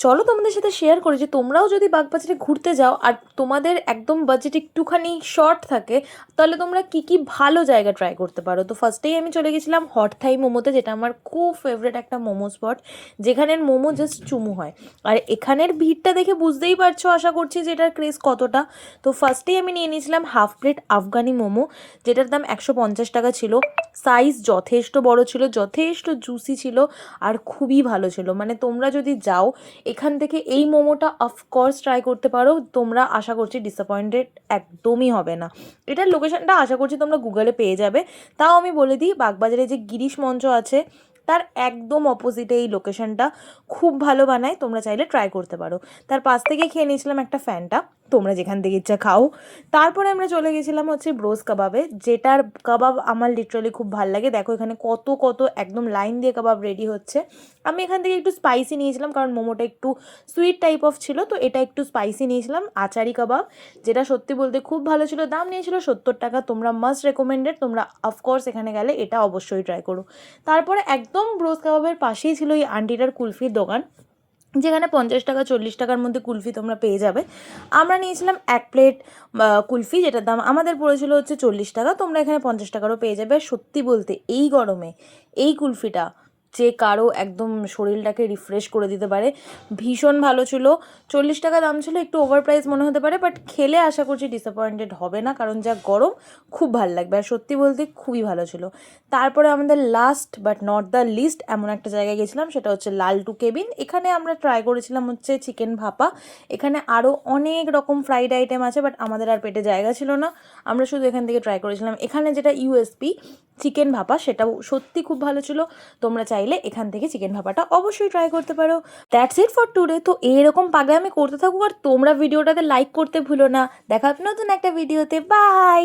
চলো তোমাদের সাথে শেয়ার করি যে তোমরাও যদি বাগবাজারে ঘুরতে যাও আর তোমাদের একদম বাজেট একটুখানি শর্ট থাকে, তাহলে তোমরা কি কি ভালো জায়গা ট্রাই করতে পারো। তো ফার্স্টেই আমি চলে গেছিলাম হট থাই মোমোতে, যেটা আমার খুব ফেভারিট একটা মোমো স্পট, যেখানের মোমো জাস্ট চুমু হয়। আর এখানের ভিড়টা দেখে বুঝতেই পারছো আশা করছি যে এটার ক্রেজ কতটা। তো ফার্স্টেই আমি নিয়ে নিয়েছিলাম হাফ প্লেট আফগানি মোমো, যেটার দাম 150 টাকা ছিল। সাইজ যথেষ্ট বড় ছিল, যথেষ্ট জুসি ছিল, আর খুবই ভালো ছিল। মানে তোমরা যদি যাও এখান থেকে এই মোমোটা অফকোর্স ট্রাই করতে পারো, তোমরা আশা করছি ডিসঅ্যাপয়েন্টেড একদমই হবে না। এটার লোকেশনটা আশা করছি তোমরা গুগলে পেয়ে যাবে। তাও আমি বলে দিই, বাগবাজারে যে গিরিশ মঞ্চ আছে তার একদম অপোজিটে এই লোকেশনটা, খুব ভালো বানায়, তোমরা চাইলে ট্রাই করতে পারো। তার পাশ থেকে খেয়ে নিয়েছিলাম একটা ফ্যানটা, তোমরা যেখান থেকে ইচ্ছা খাও। তারপরে আমরা চলে গেছিলাম হচ্ছে ব্রোস কাবাবে, যেটার কাবাব আমার লিটারালি খুব ভালো লাগে। দেখো এখানে কত কত একদম লাইন দিয়ে কাবাব রেডি হচ্ছে। আমি এখান থেকে একটু স্পাইসি নিয়েছিলাম, কারণ মোমোটা একটু সুইট টাইপ অফ ছিল, তো এটা একটু স্পাইসি নিয়েছিলাম। আচারি কাবাব, যেটা সত্যি বলতে খুব ভালো ছিল, দাম নিয়েছিল 70 টাকা। তোমরা মাস্ট রেকমেন্ডেড, তোমরা অফকোর্স এখানে গেলে এটা অবশ্যই ট্রাই করো। তারপরে একদম ব্রোস কাবাবের পাশেই ছিল এই আন্টিটার কুলফির দোকান, যেখানে 50 টাকা 40 টাকার মধ্যে কুলফি তোমরা পেয়ে যাবে। আমরা নিয়েছিলাম এক প্লেট কুলফি, যেটার দাম আমাদের পড়েছিল হচ্ছে 40 টাকা। তোমরা এখানে 50 টাকারও পেয়ে যাবে। সত্যি বলতে এই গরমে এই কুলফিটা যে কারো একদম শরীরটাকে রিফ্রেশ করে দিতে পারে, ভীষণ ভালো ছিল। 40 টাকা দাম ছিল, একটু ওভার প্রাইস মনে হতে পারে, বাট খেলে আশা করছি ডিসঅ্যাপয়েন্টেড হবে না, কারণ যা গরম খুব ভালো লাগবে। আর সত্যি বলতে খুবই ভালো ছিল। তারপরে আমাদের last but not the least এমন একটা জায়গায় গেছিলাম, সেটা হচ্ছে লালটু কেবিন। এখানে আমরা ট্রাই করেছিলাম হচ্ছে চিকেন ভাপা। এখানে আরও অনেক রকম ফ্রাইড আইটেম আছে, বাট আমাদের আর পেটে জায়গা ছিল না, আমরা শুধু এখান থেকে ট্রাই করেছিলাম। এখানে যেটা ইউএসপি চিকেন ভাপা, সেটাও সত্যি খুব ভালো ছিল। তোমরা চাইলে এখান থেকে চিকেন ভাপাটা অবশ্যই ট্রাই করতে পারো। That's it for today. তো এরকম পাগলামি করতে থাকুক, আর তোমরা ভিডিওটাতে লাইক করতে ভুলো না। দেখা হবে নতুন একটা ভিডিওতে। বাই।